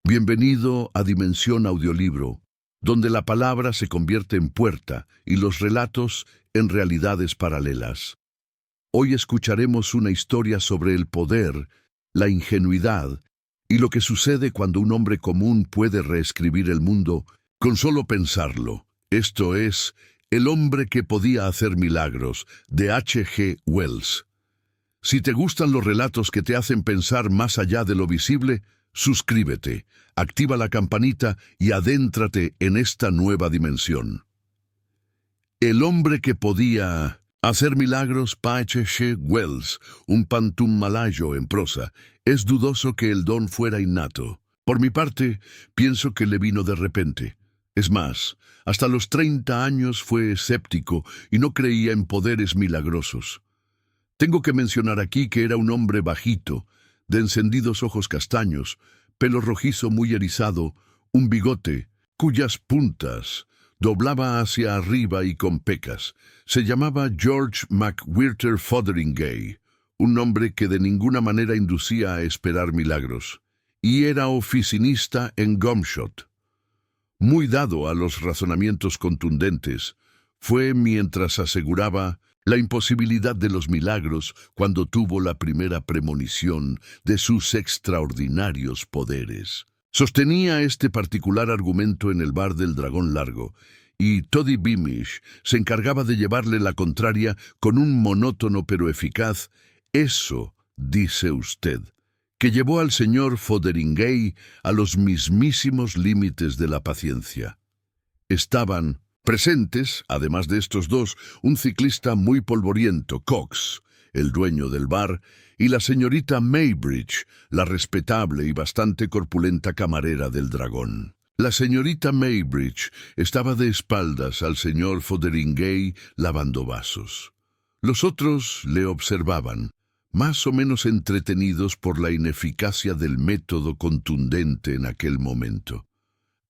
Bienvenido a Dimensión Audiolibro, donde la palabra se convierte en puerta y los relatos en realidades paralelas. Hoy escucharemos una historia sobre el poder, la ingenuidad y lo que sucede cuando un hombre común puede reescribir el mundo con solo pensarlo. Esto es El hombre que podía hacer milagros, de H.G. Wells. Si te gustan los relatos que te hacen pensar más allá de lo visible, suscríbete, activa la campanita y adéntrate en esta nueva dimensión. El hombre que podía hacer milagros, H.G. Wells, un pantún malayo en prosa. Es dudoso que el don fuera innato. Por mi parte, pienso que le vino de repente. Es más, hasta los 30 años fue escéptico y no creía en poderes milagrosos. Tengo que mencionar aquí que era un hombre bajito, de encendidos ojos castaños, pelo rojizo muy erizado, un bigote, cuyas puntas doblaba hacia arriba y con pecas. Se llamaba George McWhirter Fotheringay, un nombre que de ninguna manera inducía a esperar milagros, y era oficinista en Gumshot. Muy dado a los razonamientos contundentes, fue mientras aseguraba la imposibilidad de los milagros cuando tuvo la primera premonición de sus extraordinarios poderes. Sostenía este particular argumento en el bar del Dragón Largo, y Toddy Beamish se encargaba de llevarle la contraria con un monótono pero eficaz «Eso, dice usted», que llevó al señor Fotheringay a los mismísimos límites de la paciencia. Estaban presentes, además de estos dos, un ciclista muy polvoriento, Cox, el dueño del bar, y la señorita Maybridge, la respetable y bastante corpulenta camarera del Dragón. La señorita Maybridge estaba de espaldas al señor Fotheringay lavando vasos. Los otros le observaban, más o menos entretenidos por la ineficacia del método contundente en aquel momento.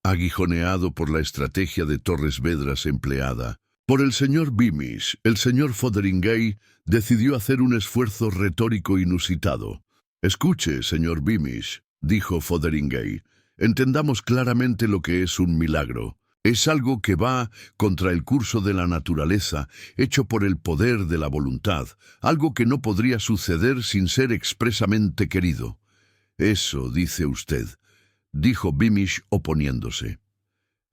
Aguijoneado por la estrategia de Torres Vedras empleada por el señor Beamish, el señor Fotheringay decidió hacer un esfuerzo retórico inusitado. «Escuche, señor Beamish», dijo Fotheringay, «entendamos claramente lo que es un milagro. Es algo que va contra el curso de la naturaleza, hecho por el poder de la voluntad, algo que no podría suceder sin ser expresamente querido». «Eso dice usted», dijo Beamish oponiéndose.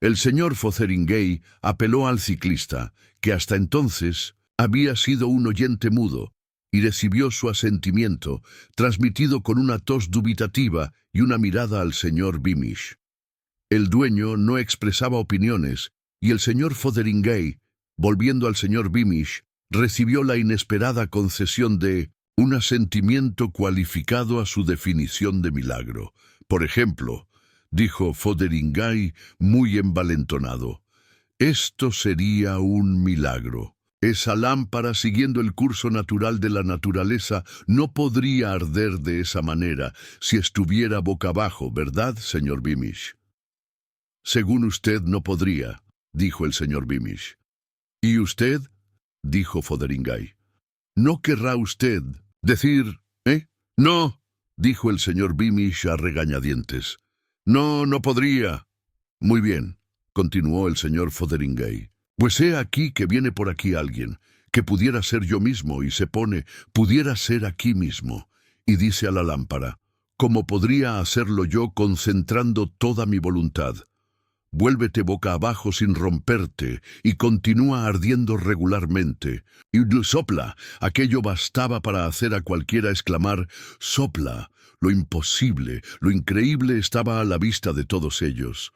El señor Fotheringay apeló al ciclista, que hasta entonces había sido un oyente mudo, y recibió su asentimiento, transmitido con una tos dubitativa y una mirada al señor Beamish. El dueño no expresaba opiniones, y el señor Fotheringay, volviendo al señor Beamish, recibió la inesperada concesión de un asentimiento cualificado a su definición de milagro. «Por ejemplo», dijo Fotheringay muy envalentonado, «esto sería un milagro. Esa lámpara, siguiendo el curso natural de la naturaleza, no podría arder de esa manera si estuviera boca abajo, ¿verdad, señor Beamish?» «Según usted no podría», dijo el señor Beamish. «¿Y usted?», dijo Fotheringay. «¿No querrá usted decir, «No», dijo el señor Beamish a regañadientes. «No, no podría». «Muy bien», continuó el señor Fotheringay. «Pues he aquí que viene por aquí alguien, que pudiera ser yo mismo, y se pone, pudiera ser aquí mismo, y dice a la lámpara, ¿cómo podría hacerlo yo concentrando toda mi voluntad? Vuélvete boca abajo sin romperte, y continúa ardiendo regularmente. Y sopla». Aquello bastaba para hacer a cualquiera exclamar, «¡Sopla!». Lo imposible, lo increíble estaba a la vista de todos ellos.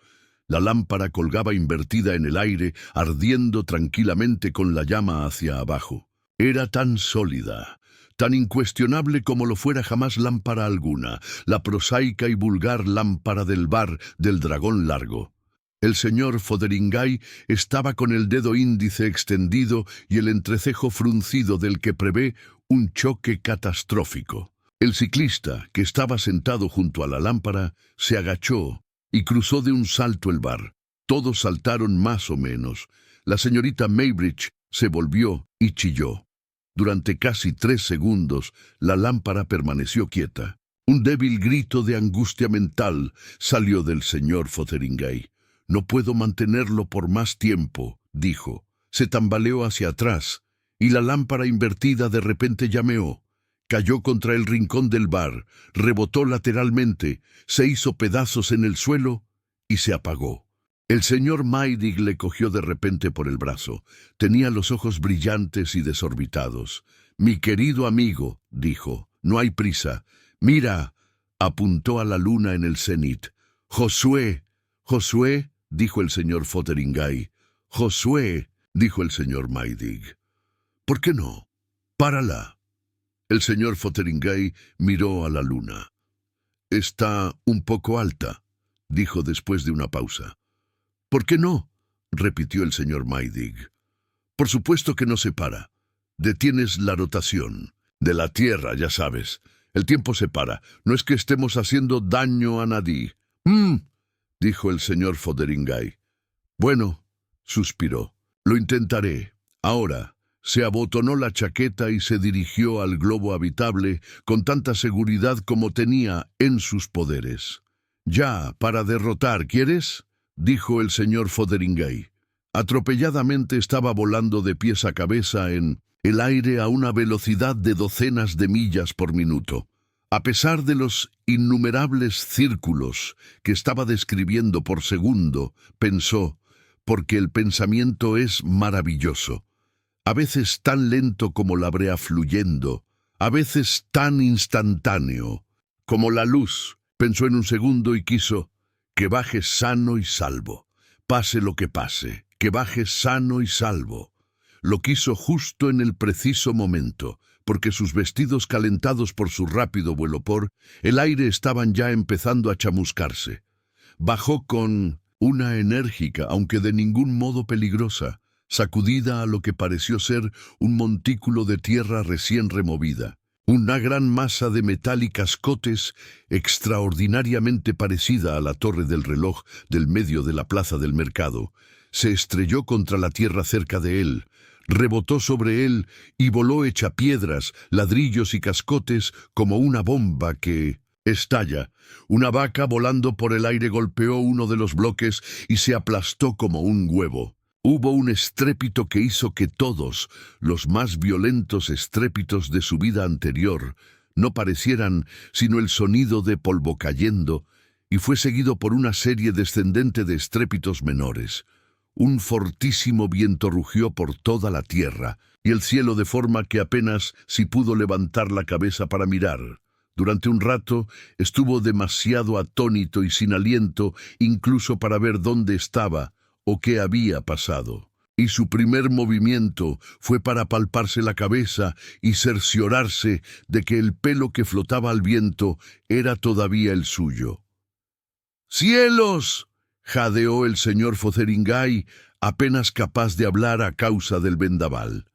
La lámpara colgaba invertida en el aire, ardiendo tranquilamente con la llama hacia abajo. Era tan sólida, tan incuestionable como lo fuera jamás lámpara alguna, la prosaica y vulgar lámpara del bar del Dragón Largo. El señor Fotheringay estaba con el dedo índice extendido y el entrecejo fruncido del que prevé un choque catastrófico. El ciclista, que estaba sentado junto a la lámpara, se agachó y cruzó de un salto el bar. Todos saltaron más o menos. La señorita Maybridge se volvió y chilló. Durante casi 3 segundos, la lámpara permaneció quieta. Un débil grito de angustia mental salió del señor Fotheringay. «No puedo mantenerlo por más tiempo», dijo. Se tambaleó hacia atrás, y la lámpara invertida de repente llameó. Cayó contra el rincón del bar, rebotó lateralmente, se hizo pedazos en el suelo y se apagó. El señor Maydig le cogió de repente por el brazo. Tenía los ojos brillantes y desorbitados. «Mi querido amigo», dijo, «no hay prisa. Mira», apuntó a la luna en el cenit. «Josué, Josué», dijo el señor Fotheringay. «Josué», dijo el señor Maydig. «¿Por qué no? Párala». El señor Fotheringay miró a la luna. «Está un poco alta», dijo después de una pausa. «¿Por qué no?», repitió el señor Maydig. «Por supuesto que no se para. Detienes la rotación de la Tierra, ya sabes. El tiempo se para. No es que estemos haciendo daño a nadie». Dijo el señor Fotheringay. «Bueno», suspiró, «lo intentaré. Ahora». Se abotonó la chaqueta y se dirigió al globo habitable con tanta seguridad como tenía en sus poderes. «Ya, para derrotar, ¿quieres?», dijo el señor Fotheringay. Atropelladamente estaba volando de pies a cabeza en el aire a una velocidad de docenas de millas por minuto. A pesar de los innumerables círculos que estaba describiendo por segundo, pensó, porque el pensamiento es maravilloso. A veces tan lento como la brea fluyendo, a veces tan instantáneo como la luz. Pensó en un segundo y quiso que baje sano y salvo. Pase lo que pase, que baje sano y salvo. Lo quiso justo en el preciso momento, porque sus vestidos calentados por su rápido vuelo por el aire estaban ya empezando a chamuscarse. Bajó con una enérgica, aunque de ningún modo peligrosa, sacudida a lo que pareció ser un montículo de tierra recién removida. Una gran masa de metal y cascotes extraordinariamente parecida a la torre del reloj del medio de la plaza del mercado, se estrelló contra la tierra cerca de él, rebotó sobre él y voló hecha piedras, ladrillos y cascotes como una bomba que estalla. Una vaca volando por el aire golpeó uno de los bloques y se aplastó como un huevo. Hubo un estrépito que hizo que todos los más violentos estrépitos de su vida anterior no parecieran sino el sonido de polvo cayendo, y fue seguido por una serie descendente de estrépitos menores. Un fortísimo viento rugió por toda la tierra, y el cielo de forma que apenas si pudo levantar la cabeza para mirar. Durante un rato estuvo demasiado atónito y sin aliento incluso para ver dónde estaba o qué había pasado, y su primer movimiento fue para palparse la cabeza y cerciorarse de que el pelo que flotaba al viento era todavía el suyo. «¡Cielos!», jadeó el señor Fotheringay, apenas capaz de hablar a causa del vendaval.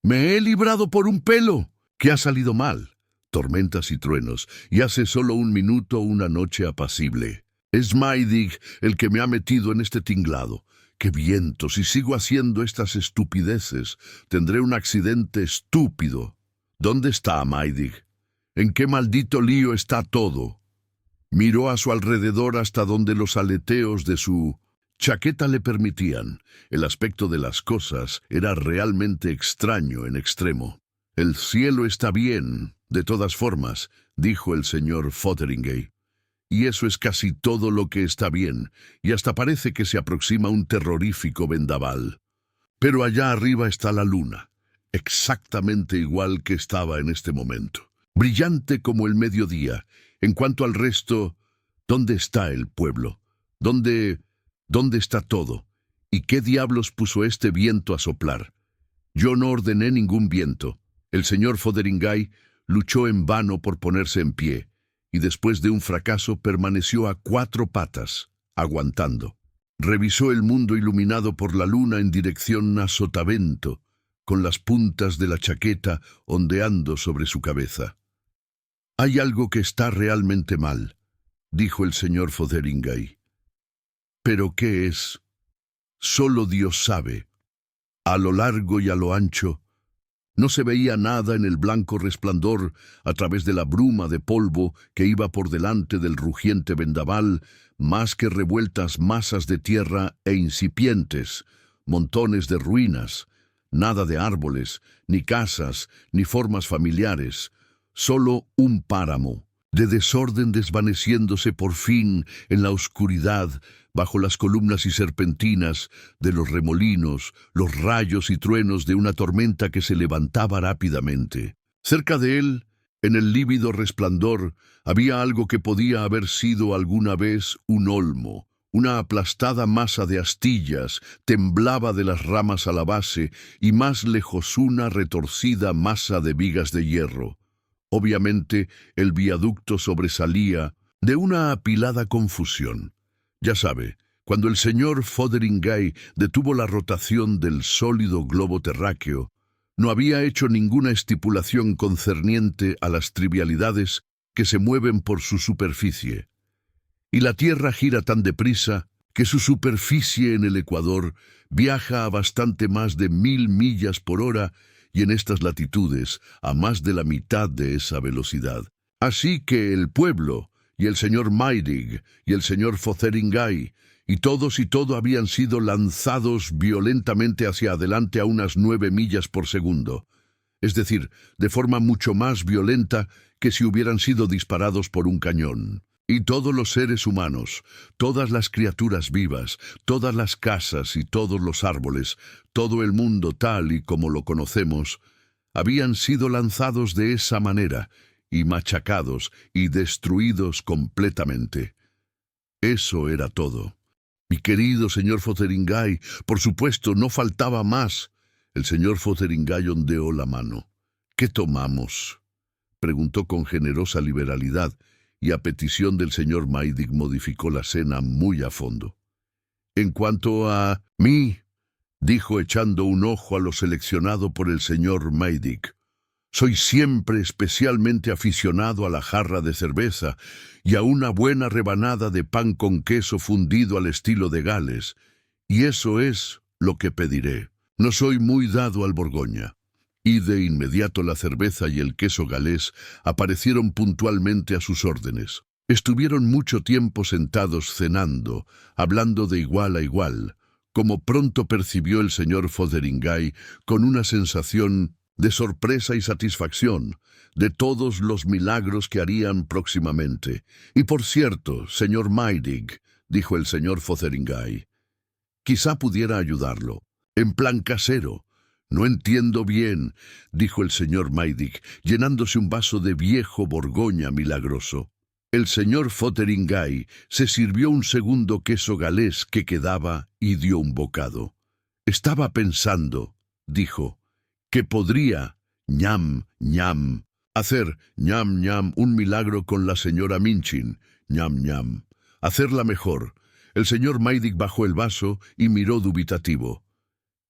«Me he librado por un pelo. ¿Qué ha salido mal?». «Tormentas y truenos, y hace solo un minuto una noche apacible. Es Maydig el que me ha metido en este tinglado. ¡Qué viento! Si sigo haciendo estas estupideces, tendré un accidente estúpido. ¿Dónde está Maydig? ¿En qué maldito lío está todo?». Miró a su alrededor hasta donde los aleteos de su chaqueta le permitían. El aspecto de las cosas era realmente extraño en extremo. «El cielo está bien, de todas formas», dijo el señor Fotheringay. «Y eso es casi todo lo que está bien, y hasta parece que se aproxima un terrorífico vendaval. Pero allá arriba está la luna, exactamente igual que estaba en este momento, brillante como el mediodía. En cuanto al resto, ¿dónde está el pueblo? ¿Dónde está todo? ¿Y qué diablos puso este viento a soplar? Yo no ordené ningún viento». El señor Fotheringay luchó en vano por ponerse en pie, y después de un fracaso permaneció a cuatro patas, aguantando. Revisó el mundo iluminado por la luna en dirección a Sotavento, con las puntas de la chaqueta ondeando sobre su cabeza. «Hay algo que está realmente mal», dijo el señor Fotheringay. «¿Pero qué es? Solo Dios sabe. A lo largo y a lo ancho, No se veía nada en el blanco resplandor a través de la bruma de polvo que iba por delante del rugiente vendaval, más que revueltas masas de tierra e incipientes, montones de ruinas, nada de árboles, ni casas, ni formas familiares, solo un páramo, de desorden desvaneciéndose por fin en la oscuridad, bajo las columnas y serpentinas de los remolinos, los rayos y truenos de una tormenta que se levantaba rápidamente. Cerca de él, en el lívido resplandor, había algo que podía haber sido alguna vez un olmo. Una aplastada masa de astillas temblaba de las ramas a la base y más lejos una retorcida masa de vigas de hierro. Obviamente, el viaducto sobresalía de una apilada confusión. Ya sabe, cuando el señor Fotheringay detuvo la rotación del sólido globo terráqueo, no había hecho ninguna estipulación concerniente a las trivialidades que se mueven por su superficie. Y la Tierra gira tan deprisa que su superficie en el ecuador viaja a bastante más de 1000 millas por hora y en estas latitudes a más de la mitad de esa velocidad. Así que el pueblo y el señor Maydig y el señor Fotheringay y todos y todo habían sido lanzados violentamente hacia adelante a unas 9 millas por segundo, es decir, de forma mucho más violenta que si hubieran sido disparados por un cañón. Y todos los seres humanos, todas las criaturas vivas, todas las casas y todos los árboles, todo el mundo tal y como lo conocemos, habían sido lanzados de esa manera, y machacados y destruidos completamente. Eso era todo. Mi querido señor Fotheringay, por supuesto, no faltaba más. El señor Fotheringay ondeó la mano. ¿Qué tomamos?, preguntó con generosa liberalidad, y a petición del señor Maydig modificó la cena muy a fondo. En cuanto a mí, dijo echando un ojo a lo seleccionado por el señor Maydig, soy siempre especialmente aficionado a la jarra de cerveza y a una buena rebanada de pan con queso fundido al estilo de Gales, y eso es lo que pediré. No soy muy dado al Borgoña. Y de inmediato la cerveza y el queso galés aparecieron puntualmente a sus órdenes. Estuvieron mucho tiempo sentados cenando, hablando de igual a igual, como pronto percibió el señor Fotheringay con una sensación de sorpresa y satisfacción de todos los milagros que harían próximamente. Y por cierto, señor Maydig, dijo el señor Fotheringay, quizá pudiera ayudarlo, en plan casero. No entiendo bien, dijo el señor Maydig, llenándose un vaso de viejo Borgoña milagroso. El señor Fotheringay se sirvió un segundo queso galés que quedaba y dio un bocado. Estaba pensando, dijo, que podría, ñam, ñam, hacer, ñam, ñam, un milagro con la señora Minchin, ñam, ñam, hacerla mejor. El señor Maydig bajó el vaso y miró dubitativo.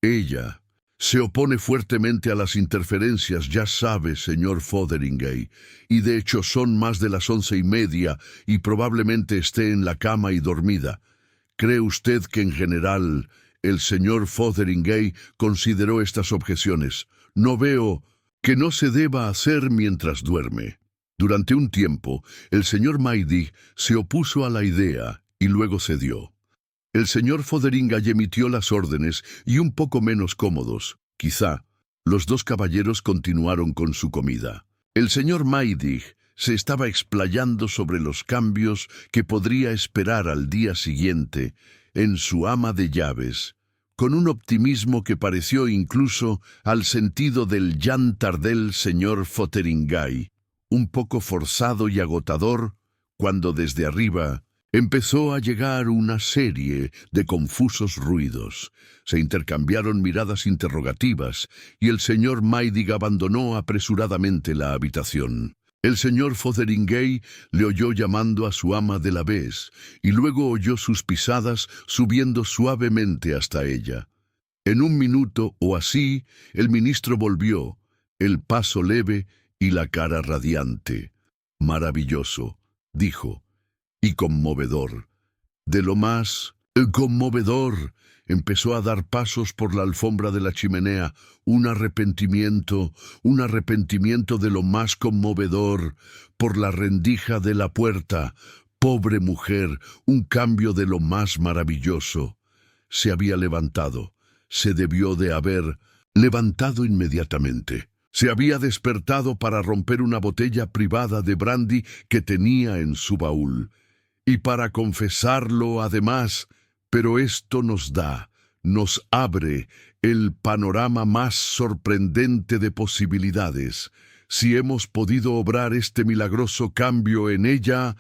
Ella se opone fuertemente a las interferencias, ya sabe, señor Fotheringay, y de hecho son más de las 11:30 y probablemente esté en la cama y dormida. ¿Cree usted que en general el señor Fotheringay consideró estas objeciones? No veo que no se deba hacer mientras duerme. Durante un tiempo, el señor Maydig se opuso a la idea y luego cedió. El señor Fotheringay emitió las órdenes y un poco menos cómodos, quizá, los dos caballeros continuaron con su comida. El señor Maydig se estaba explayando sobre los cambios que podría esperar al día siguiente en su ama de llaves, con un optimismo que pareció incluso al sentido del llantar del señor Fotheringay, un poco forzado y agotador, cuando desde arriba empezó a llegar una serie de confusos ruidos. Se intercambiaron miradas interrogativas y el señor Maydig abandonó apresuradamente la habitación. El señor Fotheringay le oyó llamando a su ama de la vez y luego oyó sus pisadas subiendo suavemente hasta ella. En un minuto o así, el ministro volvió, el paso leve y la cara radiante. Maravilloso, dijo. Y conmovedor, de lo más conmovedor, Empezó a dar pasos por la alfombra de la chimenea, un arrepentimiento de lo más conmovedor, por la rendija de la puerta. Pobre mujer, un cambio de lo más maravilloso. Se había levantado. Se debió de haber levantado inmediatamente. Se había despertado para romper una botella privada de brandy que tenía en su baúl. Y para confesarlo, además, pero esto nos abre el panorama más sorprendente de posibilidades. Si hemos podido obrar este milagroso cambio en ella,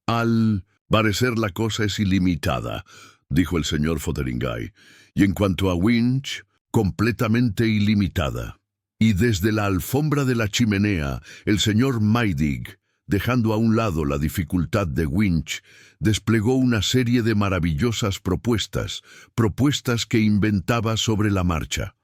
al parecer la cosa es ilimitada, dijo el señor Fotheringay, y en cuanto a Winch, completamente ilimitada. Y desde la alfombra de la chimenea, el señor Maydig, dejando a un lado la dificultad de Winch, desplegó una serie de maravillosas propuestas que inventaba sobre la marcha.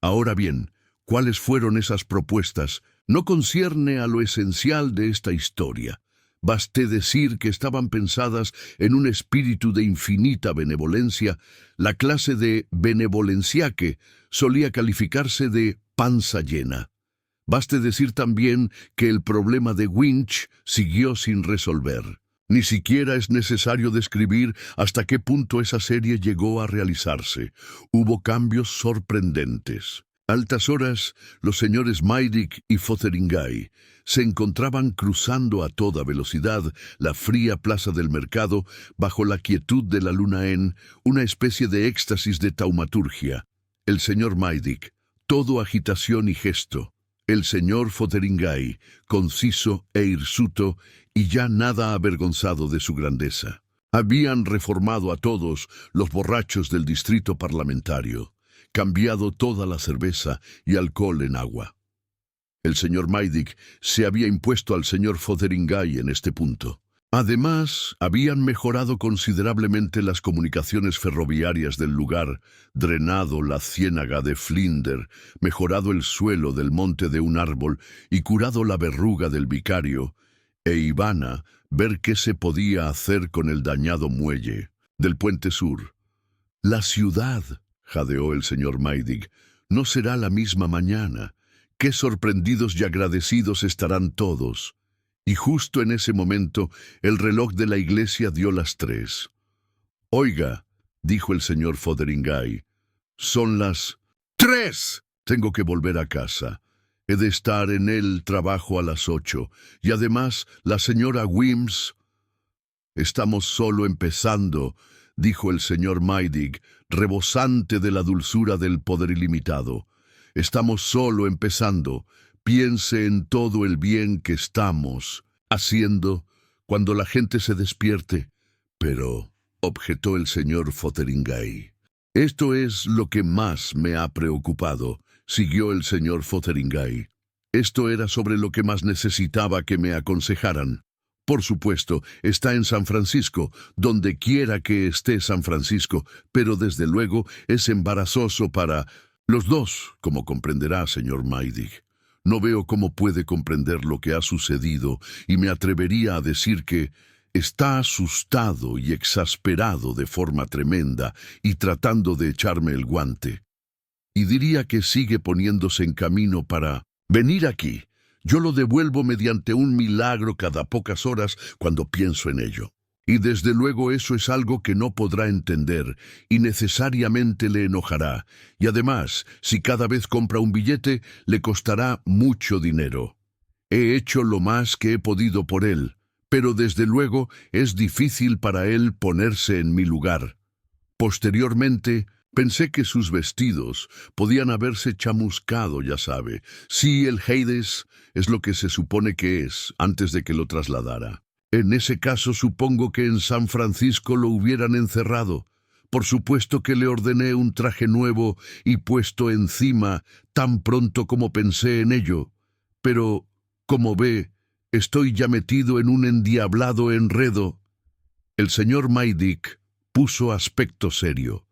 Ahora bien, ¿cuáles fueron esas propuestas? No concierne a lo esencial de esta historia. Baste decir que estaban pensadas en un espíritu de infinita benevolencia, la clase de benevolencia que solía calificarse de panza llena. Baste decir también que el problema de Winch siguió sin resolver. Ni siquiera es necesario describir hasta qué punto esa serie llegó a realizarse. Hubo cambios sorprendentes. A altas horas, los señores Maydig y Fotheringay se encontraban cruzando a toda velocidad la fría plaza del mercado bajo la quietud de la luna en una especie de éxtasis de taumaturgia. El señor Maydig, todo agitación y gesto. El señor Fotheringay, conciso e hirsuto y ya nada avergonzado de su grandeza. Habían reformado a todos los borrachos del distrito parlamentario, cambiado toda la cerveza y alcohol en agua. El señor Maydig se había impuesto al señor Fotheringay en este punto. Además, habían mejorado considerablemente las comunicaciones ferroviarias del lugar, drenado la ciénaga de Flinder, mejorado el suelo del monte de un árbol y curado la verruga del vicario, e iban a ver qué se podía hacer con el dañado muelle del puente sur. La ciudad, jadeó el señor Maydig, no será la misma mañana. Qué sorprendidos y agradecidos estarán todos. Y justo en ese momento el reloj de la iglesia dio las 3. Oiga, dijo el señor Fotheringay, son las 3. Tengo que volver a casa. He de estar en el trabajo a las 8. Y además, la señora Wims... Estamos solo empezando, dijo el señor Maydig, rebosante de la dulzura del poder ilimitado. Estamos solo empezando. Piense en todo el bien que estamos haciendo cuando la gente se despierte. Pero, objetó el señor Fotheringay, esto es lo que más me ha preocupado, siguió el señor Fotheringay. Esto era sobre lo que más necesitaba que me aconsejaran. Por supuesto, está en San Francisco, donde quiera que esté San Francisco, pero desde luego es embarazoso para los dos, como comprenderá, señor Maydig. No veo cómo puede comprender lo que ha sucedido y me atrevería a decir que está asustado y exasperado de forma tremenda y tratando de echarme el guante. Y diría que sigue poniéndose en camino para venir aquí. Yo lo devuelvo mediante un milagro cada pocas horas cuando pienso en ello. Y desde luego eso es algo que no podrá entender y necesariamente le enojará. Y además, si cada vez compra un billete, le costará mucho dinero. He hecho lo más que he podido por él, pero desde luego es difícil para él ponerse en mi lugar. Posteriormente, pensé que sus vestidos podían haberse chamuscado, ya sabe. Sí, el Hades es lo que se supone que es, antes de que lo trasladara. En ese caso supongo que en San Francisco lo hubieran encerrado. Por supuesto que le ordené un traje nuevo y puesto encima tan pronto como pensé en ello. Pero, como ve, estoy ya metido en un endiablado enredo. El señor Maydig puso aspecto serio.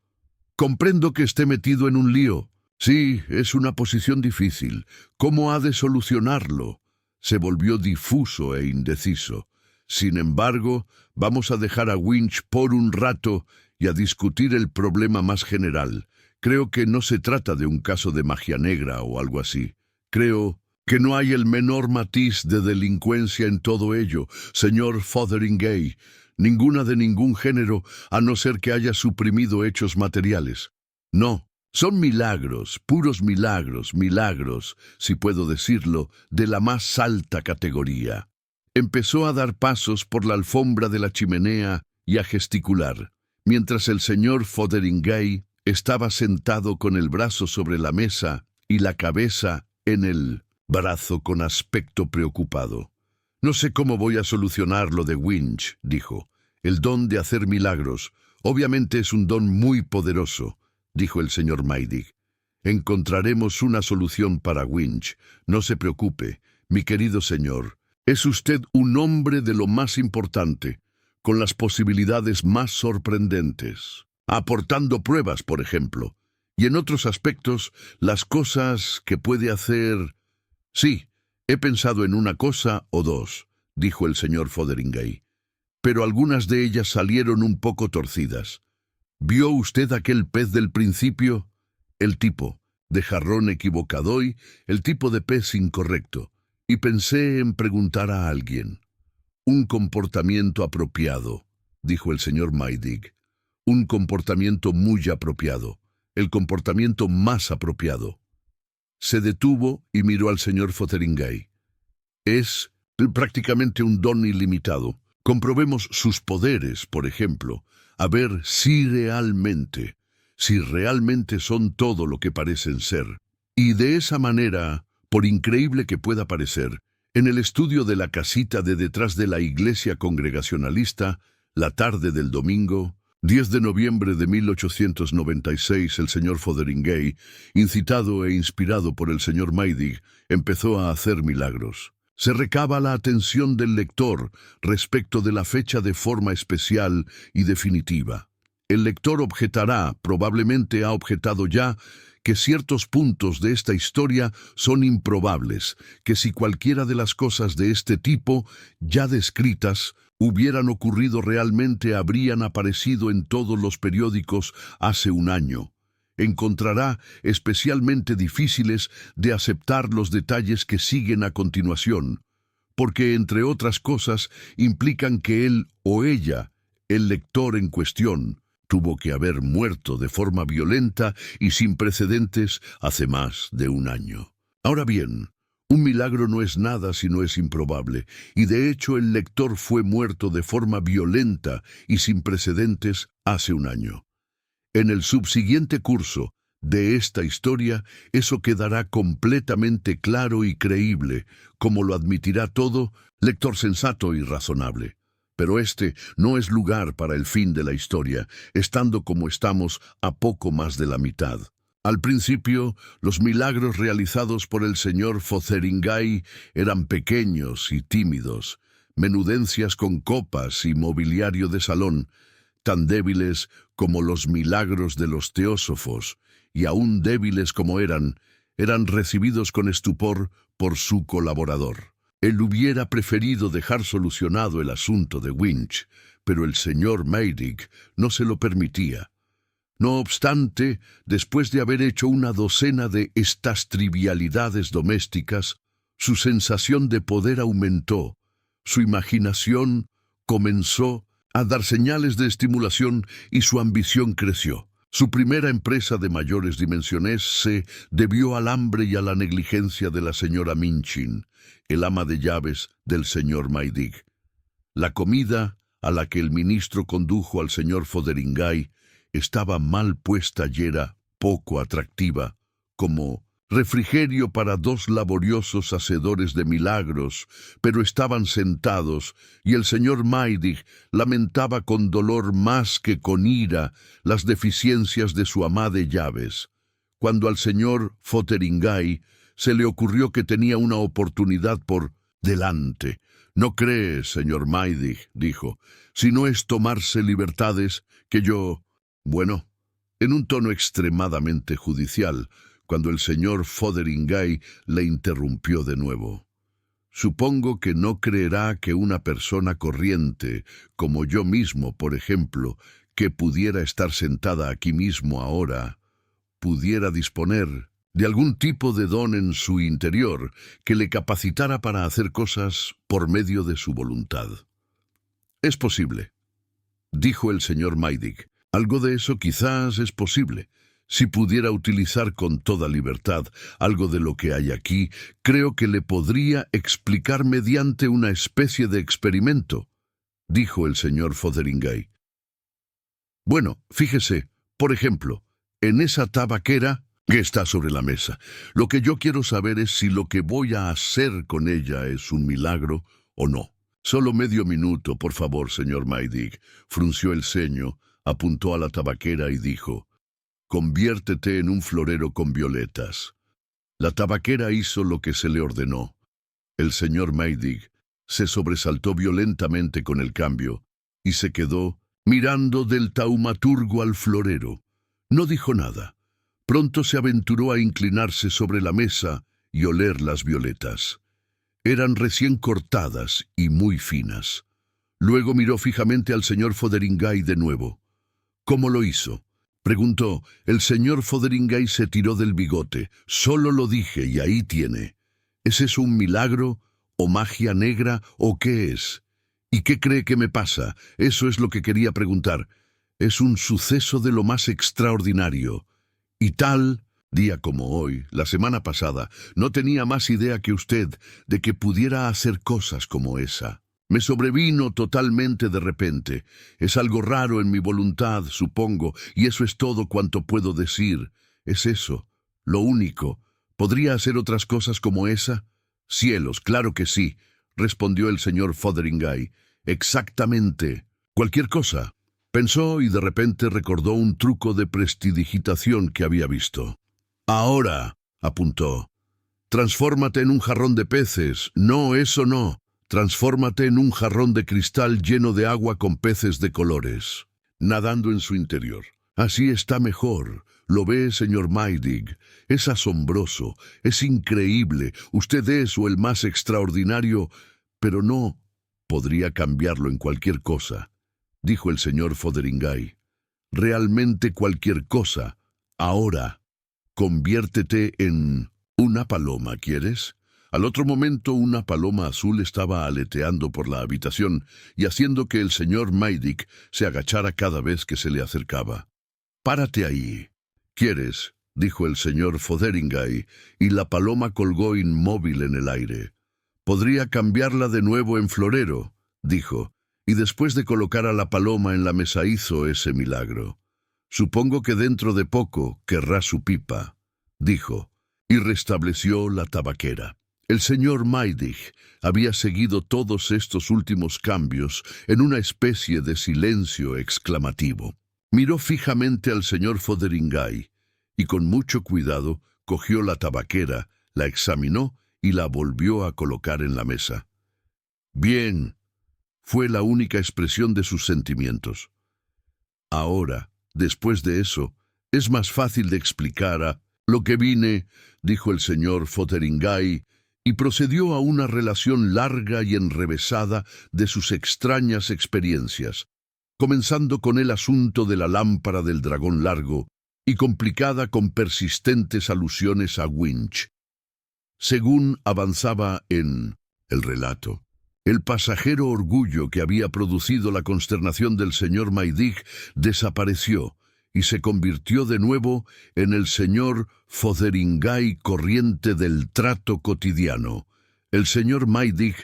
Comprendo que esté metido en un lío. Sí, es una posición difícil. ¿Cómo ha de solucionarlo? Se volvió difuso e indeciso. Sin embargo, vamos a dejar a Winch por un rato y a discutir el problema más general. Creo que no se trata de un caso de magia negra o algo así. Creo que no hay el menor matiz de delincuencia en todo ello, señor Fotheringay. Ninguna de ningún género, a no ser que haya suprimido hechos materiales. No, son milagros, puros milagros, milagros, si puedo decirlo, de la más alta categoría. Empezó a dar pasos por la alfombra de la chimenea y a gesticular, mientras el señor Fotheringay estaba sentado con el brazo sobre la mesa y la cabeza en el brazo con aspecto preocupado. «No sé cómo voy a solucionar lo de Winch», dijo. «El don de hacer milagros, obviamente es un don muy poderoso», dijo el señor Maydig. «Encontraremos una solución para Winch. No se preocupe, mi querido señor. Es usted un hombre de lo más importante, con las posibilidades más sorprendentes, aportando pruebas, por ejemplo, y en otros aspectos, las cosas que puede hacer...» «Sí, he pensado en una cosa o dos», dijo el señor Fotheringay, «pero algunas de ellas salieron un poco torcidas. ¿Vio usted aquel pez del principio? El tipo de jarrón equivocado y el tipo de pez incorrecto. Y pensé en preguntar a alguien. Un comportamiento apropiado», dijo el señor Maydig. «Un comportamiento muy apropiado. El comportamiento más apropiado». Se detuvo y miró al señor Fotheringay. «Es prácticamente un don ilimitado. Comprobemos sus poderes, por ejemplo, a ver si realmente son todo lo que parecen ser. Y de esa manera, por increíble que pueda parecer, en el estudio de la casita de detrás de la iglesia congregacionalista, la tarde del domingo, 10 de noviembre de 1896, el señor Fotheringay, incitado e inspirado por el señor Maydig, empezó a hacer milagros. Se recaba la atención del lector respecto de la fecha de forma especial y definitiva. El lector objetará, probablemente ha objetado ya, que ciertos puntos de esta historia son improbables, que si cualquiera de las cosas de este tipo, ya descritas, hubieran ocurrido realmente habrían aparecido en todos los periódicos hace un año. Encontrará especialmente difíciles de aceptar los detalles que siguen a continuación, porque, entre otras cosas, implican que él o ella, el lector en cuestión, tuvo que haber muerto de forma violenta y sin precedentes hace más de un año. Ahora bien, un milagro no es nada si no es improbable, y de hecho el lector fue muerto de forma violenta y sin precedentes hace un año. En el subsiguiente curso de esta historia, eso quedará completamente claro y creíble, como lo admitirá todo lector sensato y razonable. Pero este no es lugar para el fin de la historia, estando como estamos a poco más de la mitad. Al principio, los milagros realizados por el señor Fotheringay eran pequeños y tímidos, menudencias con copas y mobiliario de salón, tan débiles como los milagros de los teósofos, y aún débiles como eran recibidos con estupor por su colaborador. Él hubiera preferido dejar solucionado el asunto de Winch, pero el señor Maydig no se lo permitía. No obstante, después de haber hecho una docena de estas trivialidades domésticas, su sensación de poder aumentó, su imaginación comenzó a dar señales de estimulación y su ambición creció. Su primera empresa de mayores dimensiones se debió al hambre y a la negligencia de la señora Minchin, el ama de llaves del señor Maydig. La comida a la que el ministro condujo al señor Fotheringay estaba mal puesta y era poco atractiva, como refrigerio para dos laboriosos hacedores de milagros, pero estaban sentados, y el señor Maydig lamentaba con dolor más que con ira las deficiencias de su ama de llaves, cuando al señor Fotheringay se le ocurrió que tenía una oportunidad por delante. «¿No cree, señor Maydig?», dijo, «si no es tomarse libertades que yo...». Bueno, en un tono extremadamente judicial, cuando el señor Fotheringay le interrumpió de nuevo. Supongo que no creerá que una persona corriente, como yo mismo, por ejemplo, que pudiera estar sentada aquí mismo ahora, pudiera disponer de algún tipo de don en su interior que le capacitara para hacer cosas por medio de su voluntad. Es posible, dijo el señor Maydig. Algo de eso quizás es posible. Si pudiera utilizar con toda libertad algo de lo que hay aquí, creo que le podría explicar mediante una especie de experimento, dijo el señor Fotheringay. Bueno, fíjese, por ejemplo, en esa tabaquera que está sobre la mesa. Lo que yo quiero saber es si lo que voy a hacer con ella es un milagro o no. Solo medio minuto, por favor, señor Maydig. Frunció el ceño, apuntó a la tabaquera y dijo: «Conviértete en un florero con violetas». La tabaquera hizo lo que se le ordenó. El señor Maydig se sobresaltó violentamente con el cambio y se quedó mirando del taumaturgo al florero. No dijo nada. Pronto se aventuró a inclinarse sobre la mesa y oler las violetas. Eran recién cortadas y muy finas. Luego miró fijamente al señor Fotheringay de nuevo. «¿Cómo lo hizo?», preguntó. El señor Fotheringay se tiró del bigote. «Solo lo dije y ahí tiene». ¿Es eso un milagro o magia negra o qué es? ¿Y qué cree que me pasa? Eso es lo que quería preguntar. Es un suceso de lo más extraordinario. Y tal día como hoy, la semana pasada, no tenía más idea que usted de que pudiera hacer cosas como esa. Me sobrevino totalmente de repente. Es algo raro en mi voluntad, supongo, y eso es todo cuanto puedo decir. Es eso, lo único. ¿Podría hacer otras cosas como esa? Cielos, claro que sí, respondió el señor Fotheringay. Exactamente. Cualquier cosa. Pensó y de repente recordó un truco de prestidigitación que había visto. «Ahora», apuntó, «transfórmate en un jarrón de peces». «No, eso no. Transfórmate en un jarrón de cristal lleno de agua con peces de colores, nadando en su interior. Así está mejor. ¿Lo ve, señor Maydig? Es asombroso, es increíble. Usted es o el más extraordinario, pero no podría cambiarlo en cualquier cosa», dijo el señor Fotheringay. «Realmente cualquier cosa. Ahora, conviértete en una paloma, ¿quieres?». Al otro momento una paloma azul estaba aleteando por la habitación y haciendo que el señor Maydig se agachara cada vez que se le acercaba. «Párate ahí. ¿Quieres?», dijo el señor Fotheringay, y la paloma colgó inmóvil en el aire. «Podría cambiarla de nuevo en florero», dijo, y después de colocar a la paloma en la mesa hizo ese milagro. «Supongo que dentro de poco querrá su pipa», dijo, y restableció la tabaquera. El señor Maydig había seguido todos estos últimos cambios en una especie de silencio exclamativo. Miró fijamente al señor Fotheringay y con mucho cuidado cogió la tabaquera, la examinó y la volvió a colocar en la mesa. «Bien», fue la única expresión de sus sentimientos. «Ahora, después de eso, es más fácil de explicar a lo que vine», dijo el señor Fotheringay, y procedió a una relación larga y enrevesada de sus extrañas experiencias, comenzando con el asunto de la lámpara del dragón largo y complicada con persistentes alusiones a Winch. Según avanzaba en el relato, el pasajero orgullo que había producido la consternación del señor Maydig desapareció y se convirtió de nuevo en el señor Fotheringay corriente del trato cotidiano. El señor Maydig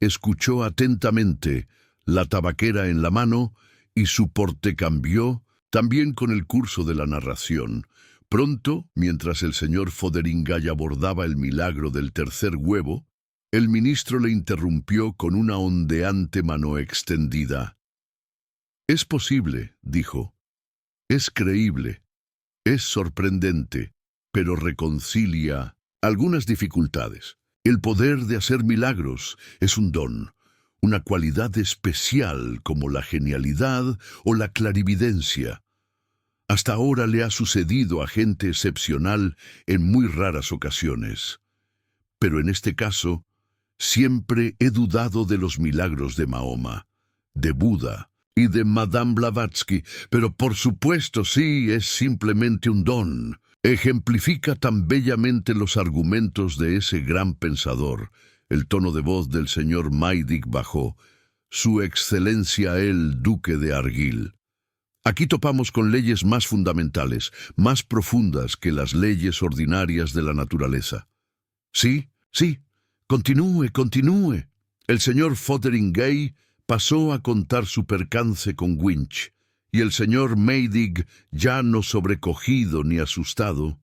escuchó atentamente, la tabaquera en la mano, y su porte cambió también con el curso de la narración. Pronto, mientras el señor Fotheringay abordaba el milagro del tercer huevo, el ministro le interrumpió con una ondeante mano extendida. «Es posible», dijo. «Es creíble, es sorprendente, pero reconcilia algunas dificultades. El poder de hacer milagros es un don, una cualidad especial como la genialidad o la clarividencia. Hasta ahora le ha sucedido a gente excepcional en muy raras ocasiones. Pero en este caso, Siempre he dudado de los milagros de Mahoma, de Buda y de Madame Blavatsky, pero por supuesto sí, es simplemente un don. Ejemplifica tan bellamente los argumentos de ese gran pensador. El tono de voz del señor Maydig bajó. Su excelencia el duque de Argyll. Aquí topamos con leyes más fundamentales, más profundas que las leyes ordinarias de la naturaleza. Sí, sí, continúe, continúe. El señor Fotheringay pasó a contar su percance con Winch, y el señor Maydig, ya no sobrecogido ni asustado,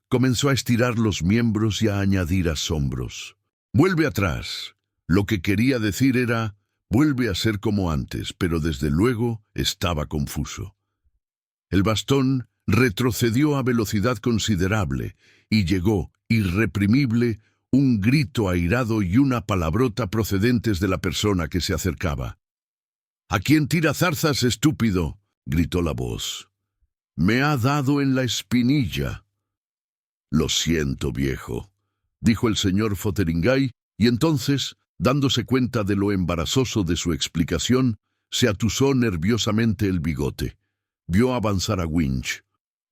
comenzó a estirar los miembros y a añadir asombros. Vuelve atrás. Lo que quería decir era, vuelve a ser como antes, pero desde luego estaba confuso. El bastón retrocedió a velocidad considerable y llegó, irreprimible, un grito airado y una palabrota procedentes de la persona que se acercaba. «¿A quién tira zarzas, estúpido?», gritó la voz. «Me ha dado en la espinilla». «Lo siento, viejo», dijo el señor Fotheringay, y entonces, dándose cuenta de lo embarazoso de su explicación, se atusó nerviosamente el bigote. Vio avanzar a Winch,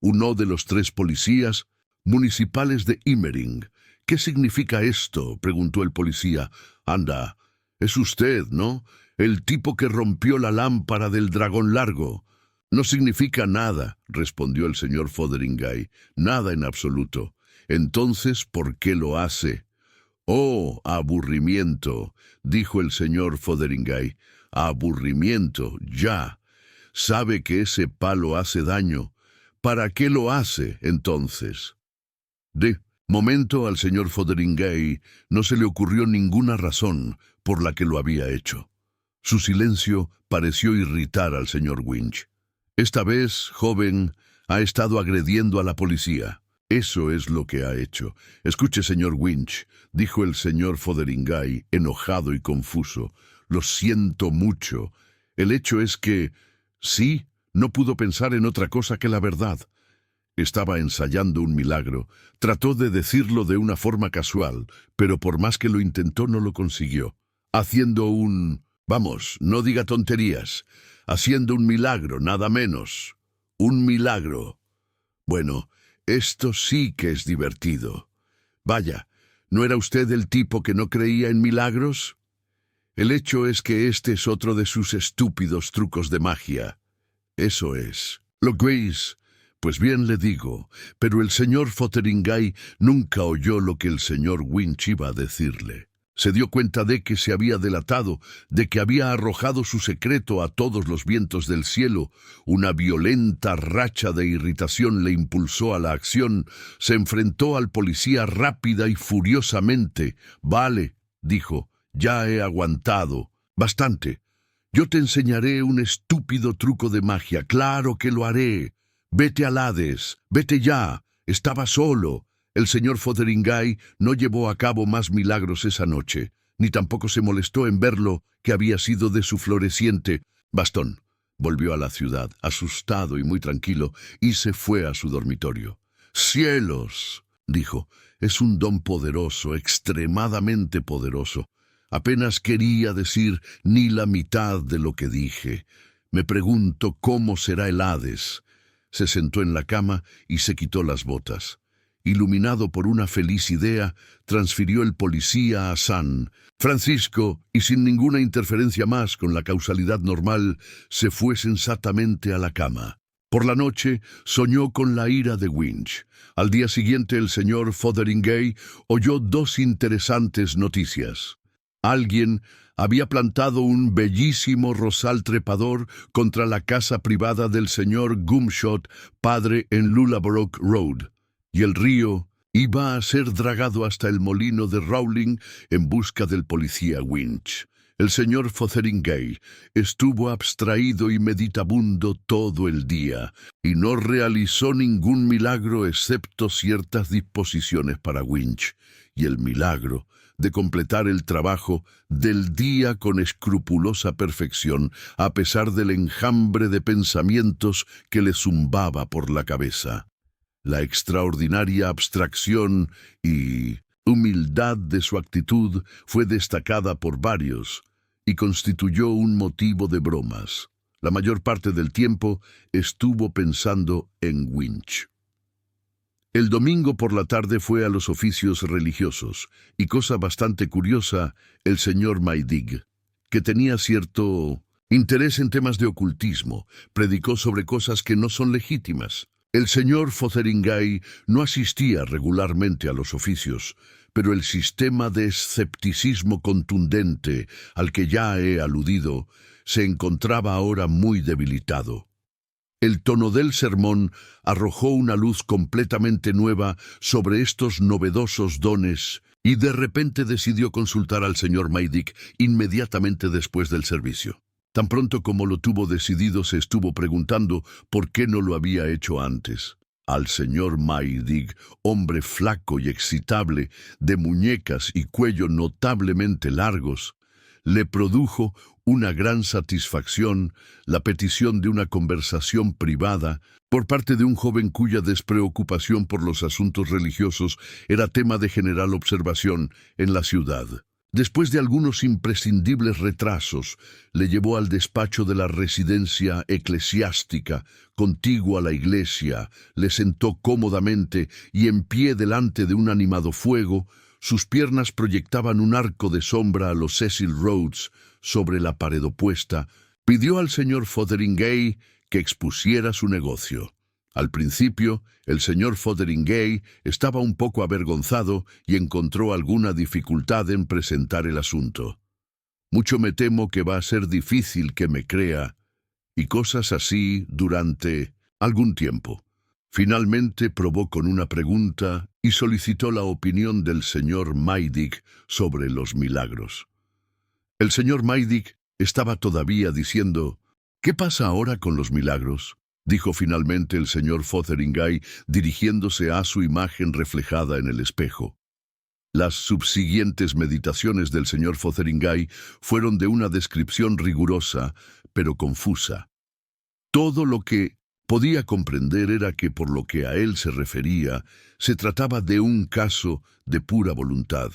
uno de los 3 policías municipales de Immering. «¿Qué significa esto?», preguntó el policía. «Anda, es usted, ¿no? El tipo que rompió la lámpara del dragón largo». «No significa nada», respondió el señor Fotheringay. «Nada en absoluto». «Entonces, ¿por qué lo hace?» «Oh, aburrimiento», dijo el señor Fotheringay. «Aburrimiento, ya. Sabe que ese palo hace daño. ¿Para qué lo hace, entonces?» De momento al señor Fotheringay no se le ocurrió ninguna razón por la que lo había hecho. Su silencio pareció irritar al señor Winch. «Esta vez, joven, ha estado agrediendo a la policía. Eso es lo que ha hecho. Escuche, señor Winch», dijo el señor Fotheringay, enojado y confuso. «Lo siento mucho. El hecho es que, sí, no pudo pensar en otra cosa que la verdad. Estaba ensayando un milagro. Trató de decirlo de una forma casual, pero por más que lo intentó no lo consiguió. Haciendo un... Vamos, no diga tonterías. Haciendo un milagro, nada menos. Un milagro. Bueno, esto sí que es divertido. Vaya, ¿no era usted el tipo que no creía en milagros? El hecho es que este es otro de sus estúpidos trucos de magia. Eso es. ¿Lo veis? Pues bien le digo, pero el señor Fotheringay nunca oyó lo que el señor Winch iba a decirle. Se dio cuenta de que se había delatado, de que había arrojado su secreto a todos los vientos del cielo. Una violenta racha de irritación le impulsó a la acción. Se enfrentó al policía rápida y furiosamente. «Vale», dijo, «ya he aguantado. Bastante. Yo te enseñaré un estúpido truco de magia. Claro que lo haré. Vete al Hades. Vete ya. Estaba solo». El señor Fotheringay no llevó a cabo más milagros esa noche, ni tampoco se molestó en verlo, que había sido de su floreciente bastón. Volvió a la ciudad, asustado y muy tranquilo, y se fue a su dormitorio. «¡Cielos!», dijo, «es un don poderoso, extremadamente poderoso. Apenas quería decir ni la mitad de lo que dije. Me pregunto cómo será el Hades». Se sentó en la cama y se quitó las botas. Iluminado por una feliz idea, transfirió el policía a San Francisco y sin ninguna interferencia más con la causalidad normal, se fue sensatamente a la cama. Por la noche soñó con la ira de Winch. Al día siguiente el señor Fotheringay oyó 2 interesantes noticias. Alguien había plantado un bellísimo rosal trepador contra la casa privada del señor Gumshot, padre en Lullaborough Road. Y el río iba a ser dragado hasta el molino de Rowling en busca del policía Winch. El señor Fotheringay estuvo abstraído y meditabundo todo el día y no realizó ningún milagro excepto ciertas disposiciones para Winch, y el milagro de completar el trabajo del día con escrupulosa perfección, a pesar del enjambre de pensamientos que le zumbaba por la cabeza. La extraordinaria abstracción y humildad de su actitud fue destacada por varios y constituyó un motivo de bromas. La mayor parte del tiempo estuvo pensando en Winch. El domingo por la tarde fue a los oficios religiosos, y cosa bastante curiosa, el señor Maydig, que tenía cierto interés en temas de ocultismo, predicó sobre cosas que no son legítimas. El señor Fotheringay no asistía regularmente a los oficios, pero el sistema de escepticismo contundente al que ya he aludido se encontraba ahora muy debilitado. El tono del sermón arrojó una luz completamente nueva sobre estos novedosos dones y de repente decidió consultar al señor Maydig inmediatamente después del servicio. Tan pronto como lo tuvo decidido, se estuvo preguntando por qué no lo había hecho antes. Al señor Maydig, hombre flaco y excitable, de muñecas y cuello notablemente largos, le produjo una gran satisfacción la petición de una conversación privada por parte de un joven cuya despreocupación por los asuntos religiosos era tema de general observación en la ciudad. Después de algunos imprescindibles retrasos, le llevó al despacho de la residencia eclesiástica, contiguo a la iglesia, le sentó cómodamente y en pie delante de un animado fuego. Sus piernas proyectaban un arco de sombra a los Cecil Rhodes sobre la pared opuesta. Pidió al señor Fotheringay que expusiera su negocio. Al principio, el señor Fotheringay estaba un poco avergonzado y encontró alguna dificultad en presentar el asunto. Mucho me temo que va a ser difícil que me crea, y cosas así durante algún tiempo. Finalmente probó con una pregunta y solicitó la opinión del señor Maydig sobre los milagros. El señor Maydig estaba todavía diciendo: «¿Qué pasa ahora con los milagros?», dijo finalmente el señor Fotheringay, dirigiéndose a su imagen reflejada en el espejo. Las subsiguientes meditaciones del señor Fotheringay fueron de una descripción rigurosa, pero confusa. Todo lo que podía comprender era que, por lo que a él se refería, se trataba de un caso de pura voluntad.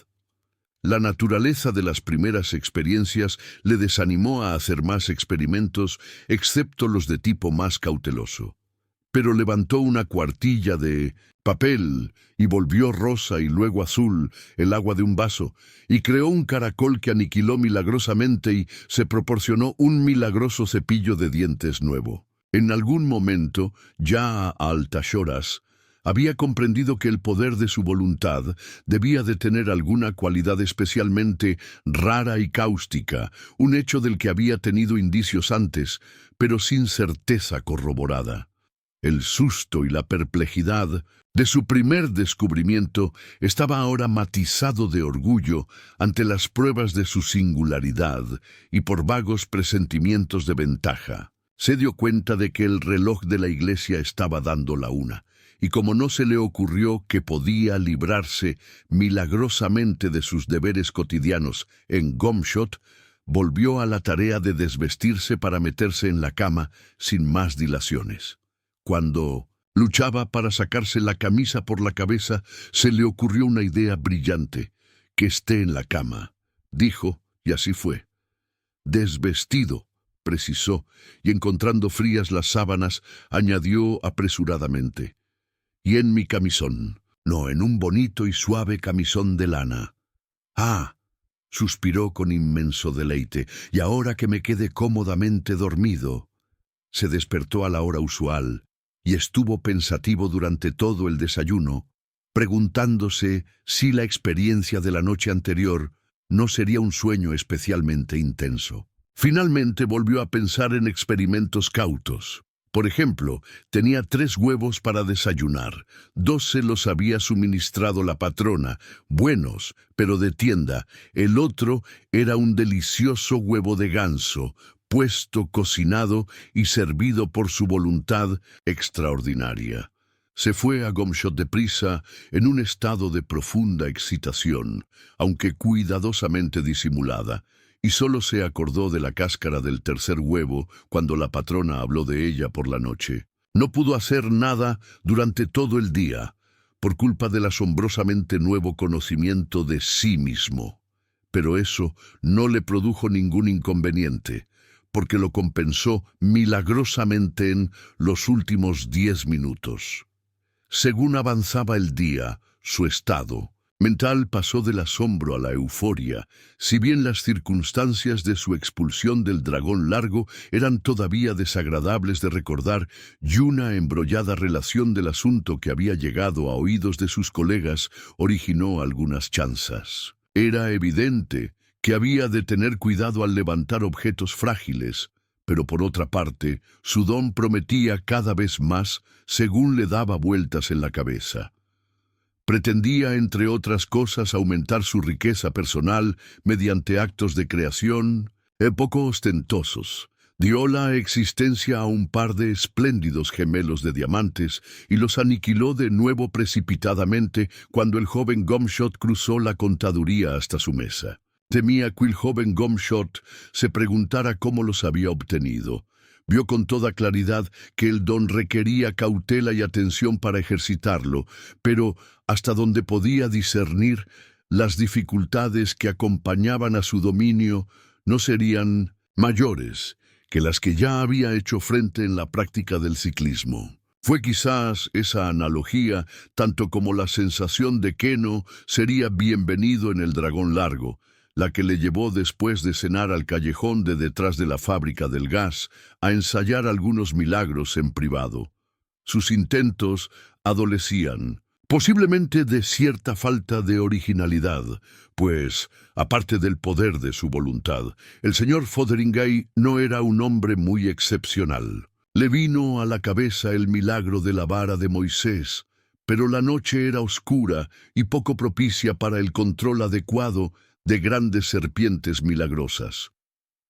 La naturaleza de las primeras experiencias le desanimó a hacer más experimentos, excepto los de tipo más cauteloso. Pero levantó una cuartilla de papel y volvió rosa y luego azul el agua de un vaso, y creó un caracol que aniquiló milagrosamente y se proporcionó un milagroso cepillo de dientes nuevo. En algún momento, ya a altas horas, había comprendido que el poder de su voluntad debía de tener alguna cualidad especialmente rara y cáustica, un hecho del que había tenido indicios antes, pero sin certeza corroborada. El susto y la perplejidad de su primer descubrimiento estaba ahora matizado de orgullo ante las pruebas de su singularidad y por vagos presentimientos de ventaja. Se dio cuenta de que el reloj de la iglesia estaba dando la una, y como no se le ocurrió que podía librarse milagrosamente de sus deberes cotidianos en Gomshott, volvió a la tarea de desvestirse para meterse en la cama sin más dilaciones. Cuando luchaba para sacarse la camisa por la cabeza, se le ocurrió una idea brillante. «Que esté en la cama», dijo, y así fue. «Desvestido», precisó, y encontrando frías las sábanas, añadió apresuradamente: «Y en mi camisón, no, en un bonito y suave camisón de lana». «Ah», suspiró con inmenso deleite, «y ahora que me quede cómodamente dormido». Se despertó a la hora usual y estuvo pensativo durante todo el desayuno, preguntándose si la experiencia de la noche anterior no sería un sueño especialmente intenso. Finalmente volvió a pensar en experimentos cautos. Por ejemplo, tenía 3 huevos para desayunar. 2 se los había suministrado la patrona, buenos, pero de tienda. El otro era un delicioso huevo de ganso, puesto, cocinado y servido por su voluntad extraordinaria. Se fue a Gomshott deprisa, en un estado de profunda excitación, aunque cuidadosamente disimulada, y solo se acordó de la cáscara del tercer huevo cuando la patrona habló de ella por la noche. No pudo hacer nada durante todo el día. por culpa del asombrosamente nuevo conocimiento de sí mismo. Pero eso no le produjo ningún inconveniente, porque lo compensó milagrosamente en los últimos 10 minutos. Según avanzaba el día, su estado mental pasó del asombro a la euforia, si bien las circunstancias de su expulsión del dragón largo eran todavía desagradables de recordar y una embrollada relación del asunto que había llegado a oídos de sus colegas originó algunas chanzas. Era evidente que había de tener cuidado al levantar objetos frágiles, pero por otra parte, su don prometía cada vez más según le daba vueltas en la cabeza. Pretendía, entre otras cosas, aumentar su riqueza personal mediante actos de creación poco ostentosos. Dio la existencia a un par de espléndidos gemelos de diamantes y los aniquiló de nuevo precipitadamente cuando el joven Gumshot cruzó la contaduría hasta su mesa. Temía que el joven Gumshot se preguntara cómo los había obtenido. Vio con toda claridad que el don requería cautela y atención para ejercitarlo, pero hasta donde podía discernir, las dificultades que acompañaban a su dominio no serían mayores que las que ya había hecho frente en la práctica del ciclismo. Fue quizás esa analogía, tanto como la sensación de que no sería bienvenido en el dragón largo, la que le llevó después de cenar al callejón de detrás de la fábrica del gas a ensayar algunos milagros en privado. Sus intentos adolecían, posiblemente de cierta falta de originalidad, pues, aparte del poder de su voluntad, el señor Fotheringay no era un hombre muy excepcional. Le vino a la cabeza el milagro de la vara de Moisés, pero la noche era oscura y poco propicia para el control adecuado de grandes serpientes milagrosas.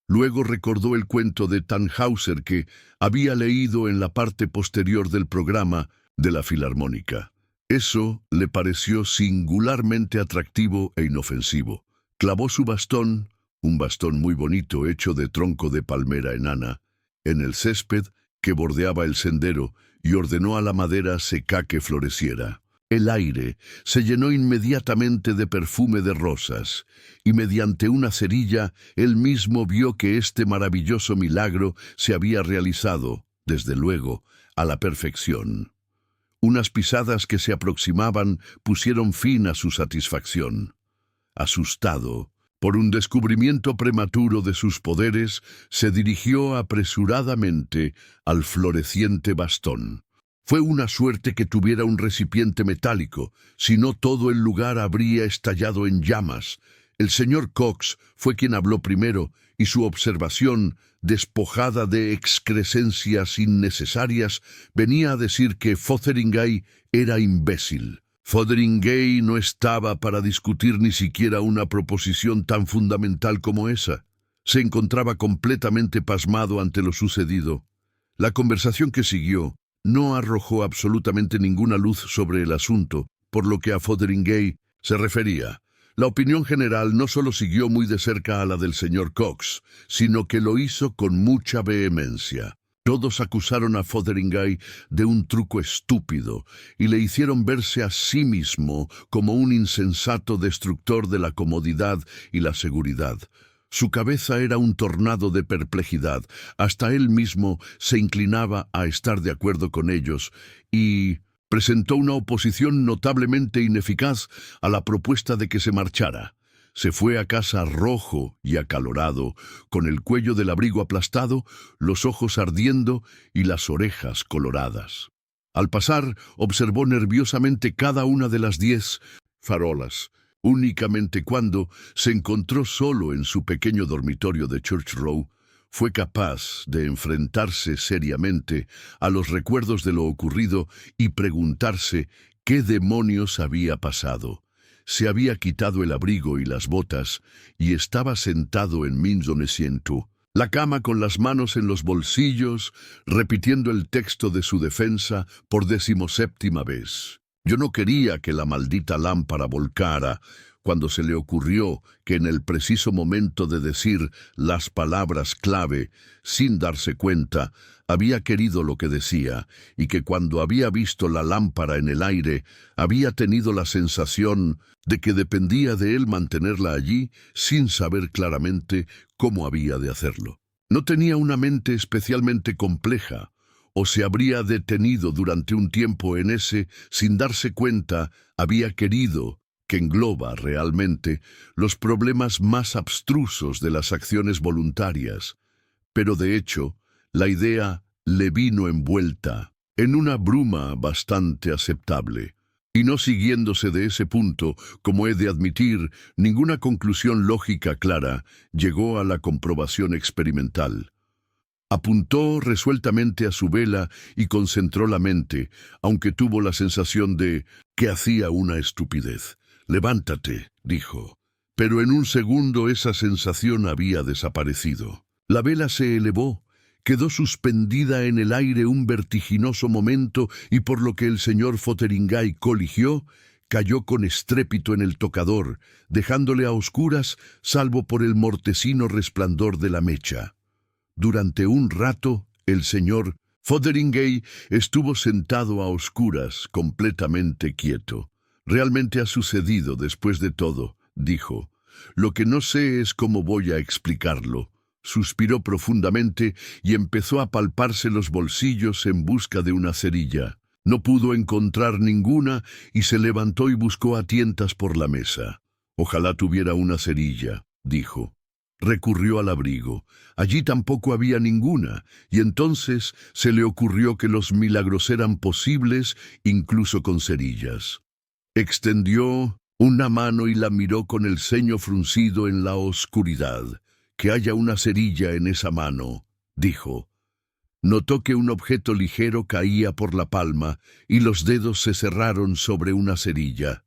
Luego recordó el cuento de Tannhäuser que había leído en la parte posterior del programa de la Filarmónica. Eso le pareció singularmente atractivo e inofensivo. Clavó su bastón, un bastón muy bonito hecho de tronco de palmera enana, en el césped que bordeaba el sendero y ordenó a la madera seca que floreciera. El aire se llenó inmediatamente de perfume de rosas, y mediante una cerilla él mismo vio que este maravilloso milagro se había realizado, desde luego, a la perfección. Unas pisadas que se aproximaban pusieron fin a su satisfacción. Asustado por un descubrimiento prematuro de sus poderes, se dirigió apresuradamente al floreciente bastón. Fue una suerte que tuviera un recipiente metálico, si no todo el lugar habría estallado en llamas. El señor Cox fue quien habló primero, y su observación, despojada de excrescencias innecesarias, venía a decir que Fotheringay era imbécil. Fotheringay no estaba para discutir ni siquiera una proposición tan fundamental como esa. Se encontraba completamente pasmado ante lo sucedido. La conversación que siguió no arrojó absolutamente ninguna luz sobre el asunto, por lo que a Fotheringay se refería. La opinión general no solo siguió muy de cerca a la del señor Cox, sino que lo hizo con mucha vehemencia. Todos acusaron a Fotheringay de un truco estúpido y le hicieron verse a sí mismo como un insensato destructor de la comodidad y la seguridad. Su cabeza era un tornado de perplejidad. Hasta él mismo se inclinaba a estar de acuerdo con ellos y presentó una oposición notablemente ineficaz a la propuesta de que se marchara. Se fue a casa rojo y acalorado, con el cuello del abrigo aplastado, los ojos ardiendo y las orejas coloradas. Al pasar, observó nerviosamente cada una de las 10 farolas. Únicamente cuando se encontró solo en su pequeño dormitorio de Church Row, fue capaz de enfrentarse seriamente a los recuerdos de lo ocurrido y preguntarse qué demonios había pasado. Se había quitado el abrigo y las botas y estaba sentado en un asiento, la cama con las manos en los bolsillos, repitiendo el texto de su defensa por 17ª vez. Yo no quería que la maldita lámpara volcara cuando se le ocurrió que en el preciso momento de decir las palabras clave, sin darse cuenta, había querido lo que decía, y que cuando había visto la lámpara en el aire, había tenido la sensación de que dependía de él mantenerla allí sin saber claramente cómo había de hacerlo. No tenía una mente especialmente compleja, o se habría detenido durante un tiempo en ese, sin darse cuenta, había querido, que engloba realmente los problemas más abstrusos de las acciones voluntarias, pero de hecho, la idea le vino envuelta en una bruma bastante aceptable, y no siguiéndose de ese punto, como he de admitir, ninguna conclusión lógica clara llegó a la comprobación experimental. Apuntó resueltamente a su vela y concentró la mente, aunque tuvo la sensación de que hacía una estupidez. «Levántate», dijo. Pero en un segundo esa sensación había desaparecido. La vela se elevó, quedó suspendida en el aire un vertiginoso momento y por lo que el señor Fotheringay coligió, cayó con estrépito en el tocador, dejándole a oscuras salvo por el mortecino resplandor de la mecha. Durante un rato, el señor Fotheringay estuvo sentado a oscuras, completamente quieto. «Realmente ha sucedido después de todo», dijo. «Lo que no sé es cómo voy a explicarlo». Suspiró profundamente y empezó a palparse los bolsillos en busca de una cerilla. No pudo encontrar ninguna y se levantó y buscó a tientas por la mesa. «Ojalá tuviera una cerilla», dijo. Recurrió al abrigo. Allí tampoco había ninguna, y entonces se le ocurrió que los milagros eran posibles incluso con cerillas. Extendió una mano y la miró con el ceño fruncido en la oscuridad. «Que haya una cerilla en esa mano», dijo. Notó que un objeto ligero caía por la palma y los dedos se cerraron sobre una cerilla.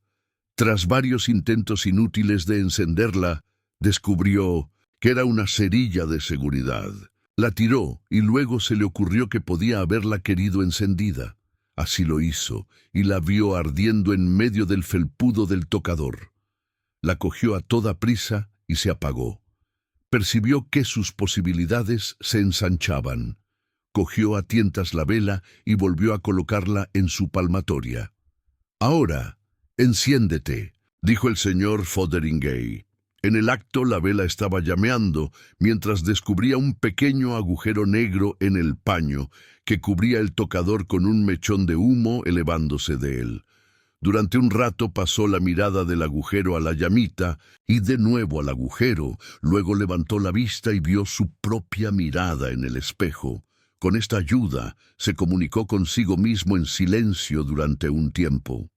Tras varios intentos inútiles de encenderla, descubrió que era una cerilla de seguridad. La tiró y luego se le ocurrió que podía haberla querido encendida. Así lo hizo y la vio ardiendo en medio del felpudo del tocador. La cogió a toda prisa y se apagó. Percibió que sus posibilidades se ensanchaban. Cogió a tientas la vela y volvió a colocarla en su palmatoria. «Ahora, enciéndete», dijo el señor Fotheringay. En el acto la vela estaba llameando, mientras descubría un pequeño agujero negro en el paño que cubría el tocador con un mechón de humo elevándose de él. Durante un rato pasó la mirada del agujero a la llamita y de nuevo al agujero, luego levantó la vista y vio su propia mirada en el espejo. Con esta ayuda se comunicó consigo mismo en silencio durante un tiempo.